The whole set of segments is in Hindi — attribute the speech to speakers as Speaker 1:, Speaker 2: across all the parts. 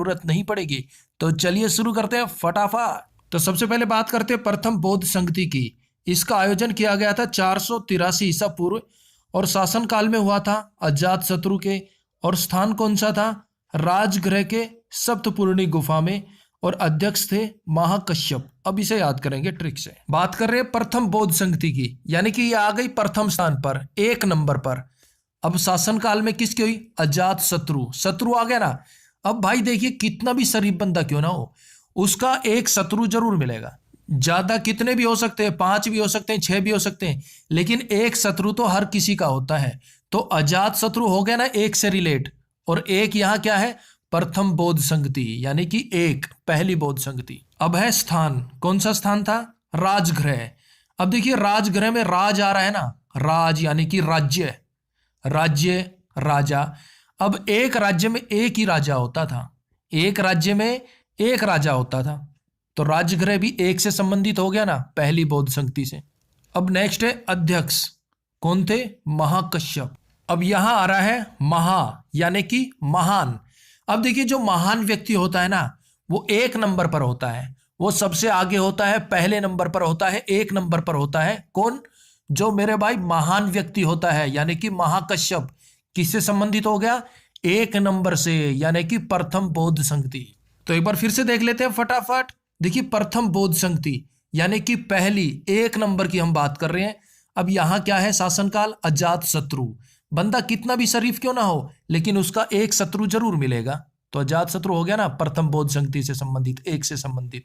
Speaker 1: जरूरत नहीं पड़ेगी। तो चलिए शुरू करते हैं फटाफट। तो सबसे पहले बात करते हैं प्रथम बौद्ध संगति की। इसका आयोजन किया गया था 483 ईसा पूर्व और शासन काल में हुआ था अजात शत्रु के। और स्थान कौन सा था? राजगृह के सप्तपूर्णी गुफा में। और अध्यक्ष थे महाकश्यप। अब इसे याद करेंगे ट्रिक से। बात कर रहे हैं प्रथम बौद्ध संगति की, यानी कि ये आ गई प्रथम स्थान पर, 1 नंबर पर। अब शासन काल में किसकी हुई? अजात शत्रु। शत्रु आ गया ना। अब भाई देखिए, कितना भी शरीफ बंदा क्यों ना हो, उसका एक शत्रु जरूर मिलेगा। ज्यादा कितने भी हो सकते हैं, 5 भी हो सकते हैं, 6 भी हो सकते हैं, लेकिन एक शत्रु तो हर किसी का होता है। तो अजात शत्रु हो गया ना, एक से रिलेट। और एक यहां क्या है? प्रथम बौद्ध संगति, यानी कि एक पहली बौद्ध संगति। अब है स्थान। कौन सा स्थान था? राजगृह। अब देखिए, राजगृह में राज आ रहा है ना, राज यानी कि राज्य, राज्य राजा। अब एक राज्य में एक ही राजा होता था, एक राज्य में एक राजा होता था। तो राजगृह भी एक से संबंधित हो गया ना, पहली बौद्ध संगति से। अब नेक्स्ट है अध्यक्ष। कौन थे? महाकश्यप। अब यहां आ रहा है महा, यानी कि महान। अब देखिए, जो महान व्यक्ति होता है ना, वो 1 नंबर पर होता है, वो सबसे आगे होता है, पहले नंबर पर होता है, 1 नंबर पर होता है। कौन? जो मेरे भाई महान व्यक्ति होता है, यानी कि महाकश्यप। किससे संबंधित हो गया? 1 नंबर से, यानी कि प्रथम बौद्ध संगति। तो एक बार फिर से देख लेते हैं फटाफट। देखिए, प्रथम बौद्ध संगति यानी कि पहली 1 नंबर की हम बात कर रहे हैं। अब यहां क्या है? शासनकाल अजात शत्रु। बंदा कितना भी शरीफ क्यों ना हो, लेकिन उसका एक शत्रु जरूर मिलेगा। तो अजात शत्रु हो गया ना, प्रथम बौद्ध संगति से संबंधित, एक से संबंधित।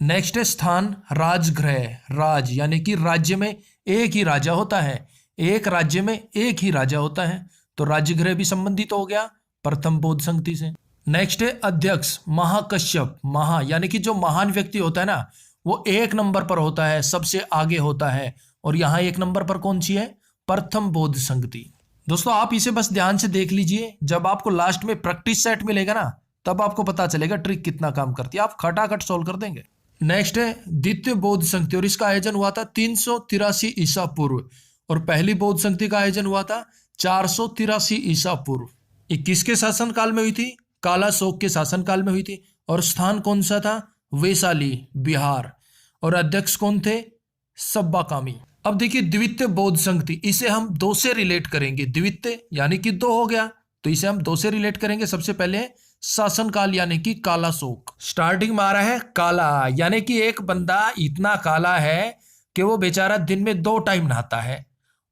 Speaker 1: नेक्स्ट है स्थान राजगृह। राज यानी कि राज्य में एक ही राजा होता है, एक राज्य में एक ही राजा होता है। तो राजगृह भी संबंधित हो गया प्रथम बौद्ध संगति से। नेक्स्ट है अध्यक्ष महाकश्यप। महा यानी कि जो महान व्यक्ति होता है ना, वो 1 नंबर पर होता है, सबसे आगे होता है। और यहां 1 नंबर पर कौन सी है? प्रथम बौद्ध संगति। दोस्तों, आप इसे बस ध्यान से देख लीजिए, जब आपको लास्ट में प्रैक्टिस सेट मिलेगा ना, तब आपको पता चलेगा ट्रिक कितना काम करती है, आप खटाखट सोल्व कर देंगे। नेक्स्ट है द्वितीय बौद्ध संगति, और इसका आयोजन हुआ था 383 ईसा पूर्व। और पहली बौद्ध संगति का आयोजन हुआ था 483 ईसा पूर्व। ये किसके शासन काल में हुई थी? कालाशोक के शासन काल में हुई थी। और स्थान कौन सा था? वैशाली, बिहार। और अध्यक्ष कौन थे? सब्बाकामी। अब देखिए, द्वितीय बौद्ध संगति, इसे हम 2 से रिलेट करेंगे। द्वितीय यानी कि 2 हो गया, तो इसे हम 2 से रिलेट करेंगे। सबसे पहले शासन काल यानी कि कालाशोक। स्टार्टिंग में आ रहा है काला, यानी कि एक बंदा इतना काला है कि वो बेचारा दिन में 2 टाइम नहाता है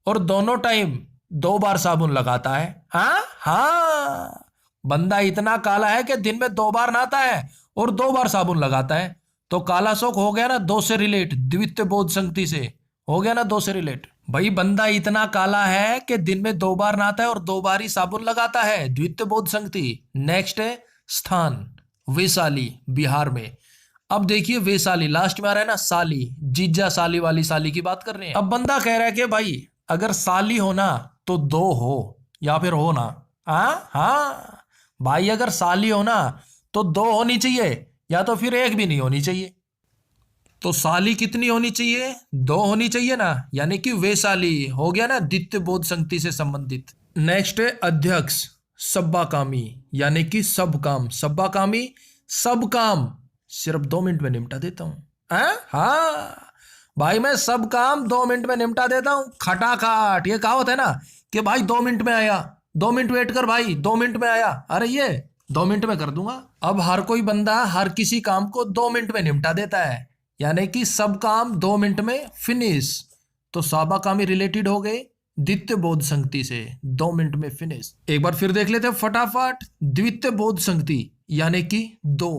Speaker 1: और दोनों टाइम 2 बार साबुन लगाता है। हाँ, बंदा इतना काला है कि दिन में 2 बार नहाता है और 2 बार साबुन लगाता है। तो कालाशोक हो गया ना 2 से रिलेट, द्वितीय बौद्ध संगति से हो गया ना 2 से रिलेट। भाई बंदा इतना काला है कि दिन में 2 बार नहाता है और 2 बार ही साबुन लगाता है, द्वितीय बौद्ध संगति। नेक्स्ट है स्थान वैशाली, बिहार में। अब देखिए, वैशाली लास्ट में आ रहा है ना, साली, जीजा साली वाली साली की बात कर रहे हैं। अब बंदा कह रहा है कि भाई अगर साली हो ना तो 2 हो या फिर हो ना। हाँ भाई, अगर साली हो ना तो 2 होनी चाहिए या तो फिर 1 भी नहीं होनी चाहिए। तो साली कितनी होनी चाहिए? 2 होनी चाहिए ना, यानी कि वैशाली हो गया ना द्वितीय बौद्ध संगति से संबंधित। नेक्स्ट है अध्यक्ष सब्बाकामी, यानी कि सब काम। सब्बाकामी, सब काम सिर्फ 2 मिनट में निपटा देता हूं। हाँ भाई, मैं सब काम 2 मिनट में निपटा देता हूं, खटाखट। ये कहावत है ना कि भाई 2 मिनट में आया, 2 मिनट वेट कर भाई, 2 मिनट में आया, अरे ये 2 मिनट में कर दूंगा। अब हर कोई बंदा हर किसी काम को 2 मिनट में निपटा देता है, यानी कि सब काम 2 मिनट में फिनिश। तो सब्बाकामी रिलेटेड हो गए द्वितीय बौद्ध संगति से, 2 मिनट में फिनिश। एक बार फिर देख लेते हैं फटाफट। द्वितीय बौद्ध संगति यानी कि 2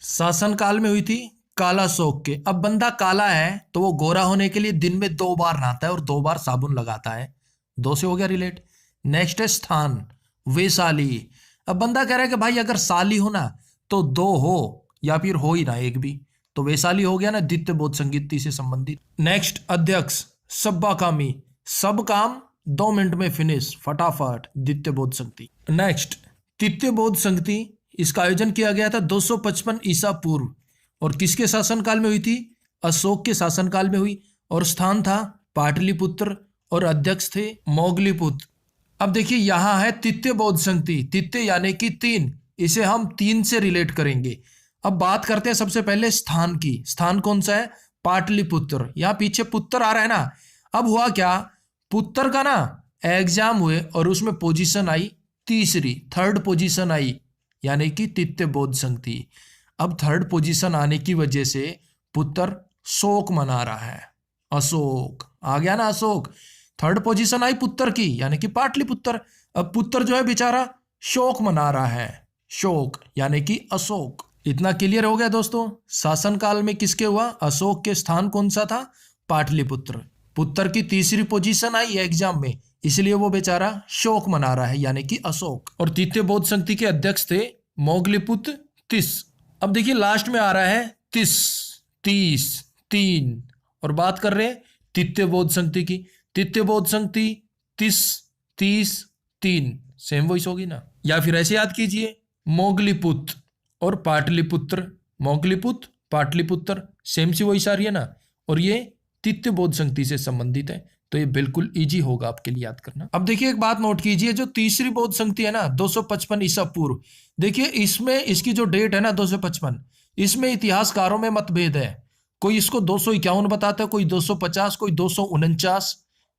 Speaker 1: शासन काल में हुई थी कालाशोक के। अब बंदा काला है तो वो गोरा होने के लिए दिन में 2 बार नहाता है और 2 बार साबुन लगाता है, 2 से हो गया रिलेट। नेक्स्ट है स्थान वैशाली। अब बंदा कह रहा है कि भाई अगर साली हो ना तो 2 हो या फिर हो ही ना 1 भी, तो वैशाली हो गया ना द्वितीय बौद्ध संगति से संबंधित। नेक्स्ट अध्यक्ष सब्बाकामी, सब काम 2 मिनट में फिनिश, फटाफट, द्वितीय बौद्ध संगति। नेक्स्ट तृतीय बौद्ध संगति, इसका आयोजन किया गया था 255 ईसा पूर्व। और किसके शासनकाल में हुई थी? अशोक के शासनकाल में हुई। और स्थान था पाटलिपुत्र और अध्यक्ष थे मोगलीपुत्र। अब देखिए, यहां है तृतीय बौद्ध संगति, तृतीय यानी कि 3, इसे हम 3 से रिलेट करेंगे। अब बात करते हैं सबसे पहले स्थान की। स्थान कौन सा है? पाटलिपुत्र। यहां पीछे पुत्र आ रहा है ना। अब हुआ क्या, पुत्र का ना एग्जाम हुए और उसमें पोजीशन आई तीसरी, थर्ड पोजीशन आई, यानी कि तृतीय बोध संगति। अब थर्ड पोजीशन आने की वजह से पुत्र शोक मना रहा है। अशोक आ गया ना, अशोक। थर्ड पोजीशन आई पुत्र की, यानी कि पाटलिपुत्र। अब पुत्र जो है बेचारा शोक मना रहा है, शोक यानी कि अशोक। इतना क्लियर हो गया दोस्तों। शासनकाल में किसके हुआ? अशोक के स्थान कौन सा था? पाटलिपुत्र। पुत्र की तीसरी पोजीशन आई एग्जाम में, इसलिए वो बेचारा शोक मना रहा है, यानी कि अशोक। और तृतीय बौद्ध संगति के अध्यक्ष थे मोगलीपुत्र तिस। अब देखिए लास्ट में आ रहा है तिस, 30, 3। और बात कर रहे हैं तृतीय बौद्ध संगति की। तृतीय बौद्ध संगति 30, 30, 3 सेम वॉइस होगी ना। या फिर ऐसे याद कीजिए, मोगलीपुत्र और पाटलिपुत्र, मोगलीपुत्र पाटलिपुत्र सेम सी वॉइस आ रही है ना। और ये तृतीय बौद्ध संगति से संबंधित है, तो ये बिल्कुल इजी होगा आपके लिए याद करना। अब देखिए एक बात नोट कीजिए, जो तीसरी बौद्ध संगति है ना 255 ईसा पूर्व, देखिए इसमें इसकी जो डेट है ना 255, इसमें इतिहासकारों में मतभेद है। कोई इसको 251 बताता है, कोई 250, कोई 249।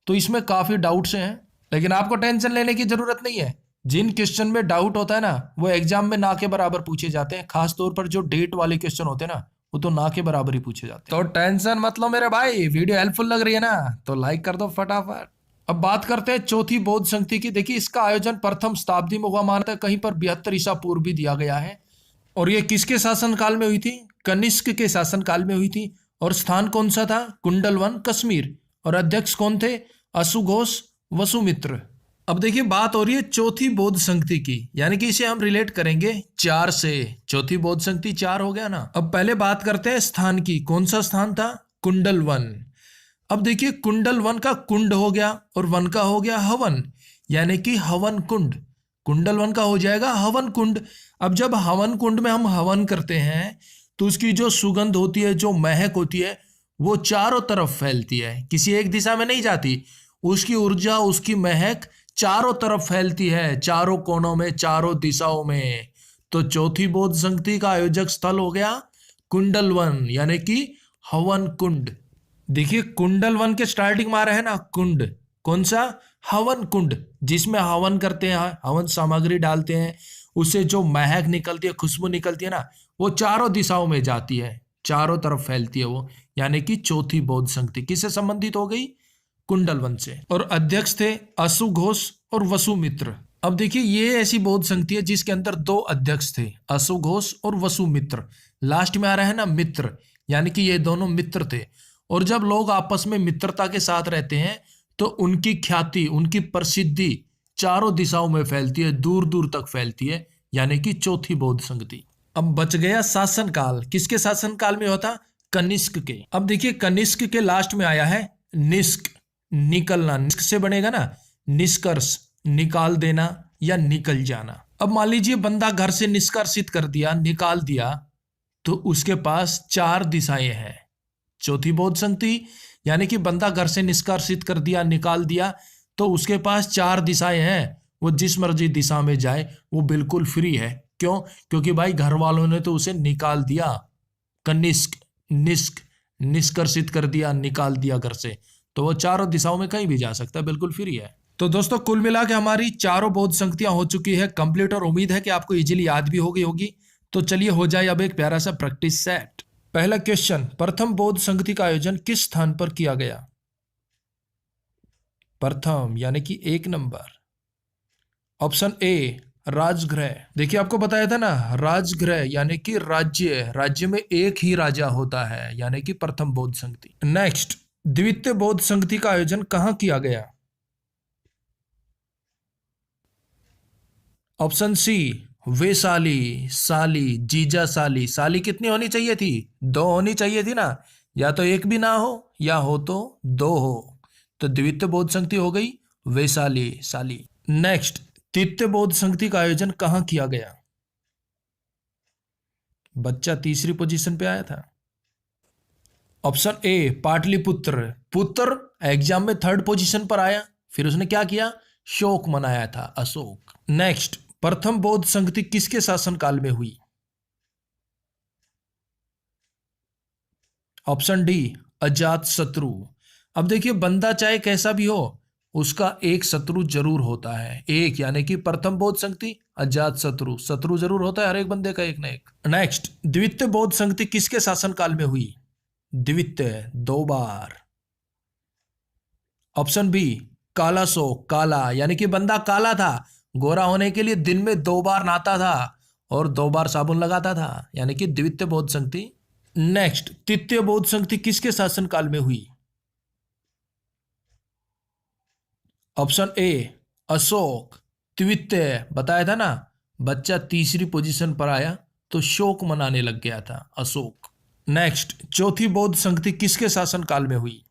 Speaker 1: तो इसमें काफी डाउट्स हैं, लेकिन आपको टेंशन लेने की जरूरत नहीं है। जिन क्वेश्चन में डाउट होता है ना वो एग्जाम में ना के बराबर पूछे जाते हैं। खास तौर पर जो डेट वाले क्वेश्चन होते हैं ना वो तो ना के बराबर ही पूछे जाते हैं। तो टेंशन मत लो मेरे भाई, वीडियो हेल्पफुल लग रही है ना तो लाइक कर दो फटाफट। अब बात करते हैं चौथी बौद्ध संगति की। देखिए इसका आयोजन प्रथम शताब्दी में हुआ मानता है, कहीं पर 72 ईसा पूर्व भी दिया गया है। और ये किसके शासनकाल में हुई थी? कनिष्क के शासनकाल में हुई थी। और स्थान कौन सा था? कुंडलवन, कश्मीर। और अध्यक्ष कौन थे? अशुघोष वसुमित्र। अब देखिए बात हो रही है चौथी बौद्ध संगति की, यानी कि इसे हम रिलेट करेंगे 4 से। चौथी बौद्ध संगति 4 हो गया ना। अब पहले बात करते हैं स्थान की। कौन सा स्थान था? कुंडलवन। अब देखिए कुंडलवन का कुंड हो गया और वन का हो गया हवन, यानी कि हवन कुंड। कुंडलवन का हो जाएगा हवन कुंड। अब जब हवन कुंड में हम हवन करते हैं तो उसकी जो सुगंध होती है, जो महक होती है, वो चारों तरफ फैलती है, किसी एक दिशा में नहीं जाती। उसकी ऊर्जा, उसकी महक चारों तरफ फैलती है, चारों कोनों में, चारों दिशाओं में। तो चौथी बौद्ध संगति का आयोजक स्थल हो गया कुंडलवन, यानी कि हवन कुंड। देखिए कुंडलवन के स्टार्टिंग में आ रहा है ना कुंड, कौन सा? हवन कुंड, जिसमें हवन करते हैं, हवन सामग्री डालते हैं, उससे जो महक निकलती है, खुशबू निकलती है ना, वो चारों दिशाओं में जाती है, चारों तरफ फैलती है वो, यानी कि चौथी बौद्ध संगति किससे संबंधित हो गई? कुंडलवन से। और अध्यक्ष थे अशुघोष और वसुमित्र। अब देखिए ये ऐसी बौद्ध संगति है जिसके अंदर 2 अध्यक्ष थे, अशुघोष और वसुमित्र। लास्ट में आ रहा है ना मित्र, यानी कि ये दोनों मित्र थे। और जब लोग आपस में मित्रता के साथ रहते हैं तो उनकी ख्याति, उनकी प्रसिद्धि चारों दिशाओं में फैलती है, दूर दूर तक फैलती है, यानी कि चौथी बौद्ध संगति। अब बच गया शासनकाल। किसके शासनकाल में होता? कनिष्क के। अब देखिए कनिष्क के लास्ट में आया है निष्क, निकलना। निष्क से बनेगा ना निष्कर्ष, निकाल देना या निकल जाना। अब मान लीजिए बंदा घर से निष्कर्षित कर दिया, निकाल दिया, तो उसके पास 4 दिशाएं हैं। चौथी बौद्ध संगति, यानी कि बंदा घर से निष्कर्षित कर दिया, निकाल दिया, तो उसके पास 4 दिशाएं हैं। वो जिस मर्जी दिशा में जाए वो बिल्कुल फ्री है। क्यों? क्योंकि भाई घर वालों ने तो उसे निकाल दिया। कनिष्क, निष्क, निष्कर्षित कर दिया, निकाल दिया घर से, तो वो चारों दिशाओं में कहीं भी जा सकता है, बिल्कुल फ्री है। तो दोस्तों कुल मिला के हमारी चारों बौद्ध संगतियां हो चुकी है कंप्लीट, और उम्मीद है कि आपको इजीली याद भी हो गई होगी। तो चलिए हो जाए अब एक प्यारा सा प्रैक्टिस सेट। पहला क्वेश्चन, प्रथम बौद्ध संगति का आयोजन किस स्थान पर किया गया? प्रथम यानी कि 1 नंबर। Option A Rajgriha. देखिए आपको बताया था ना राजगृह यानी कि राज्य, राज्य में एक ही राजा होता है, यानी कि प्रथम बौद्ध संगति। नेक्स्ट, द्वितीय बौद्ध संगति का आयोजन कहां किया गया? ऑप्शन सी वैशाली, साली, जीजा साली। साली कितनी होनी चाहिए थी? 2 होनी चाहिए थी ना, या तो 1 भी ना हो या हो तो 2 हो। तो द्वितीय बौद्ध संगति हो गई वैशाली, साली। नेक्स्ट, तृतीय बौद्ध संगति का आयोजन कहां किया गया? बच्चा तीसरी पोजीशन पे आया था। Option A Pataliputra. पुत्र एग्जाम में 3rd पोजीशन पर आया, फिर उसने क्या किया? शोक मनाया था, अशोक। नेक्स्ट, प्रथम बौद्ध संगति किसके शासनकाल में हुई? ऑप्शन डी, अजात शत्रु। अब देखिए, बंदा चाहे कैसा भी हो, उसका एक शत्रु जरूर होता है। एक यानी कि प्रथम बौद्ध संगति, अजात शत्रु, शत्रु जरूर होता है हर एक बंदे का एक ना एक। नेक्स्ट, द्वितीय बौद्ध संगति किसके शासनकाल में हुई? द्वितीय, 2 बार। ऑप्शन बी, काला शोक। काला यानी कि बंदा काला था, गोरा होने के लिए दिन में 2 बार नहाता था और 2 बार साबुन लगाता था, यानी कि द्वितीय बौद्ध संगति। नेक्स्ट, तृतीय बौद्ध संगति किसके शासनकाल में हुई? Option A, Ashok. द्वितीय बताया था ना, बच्चा तीसरी पोजीशन पर आया तो शोक मनाने लग गया था, अशोक। नेक्स्ट, चौथी बौद्ध संगति किसके शासनकाल में हुई?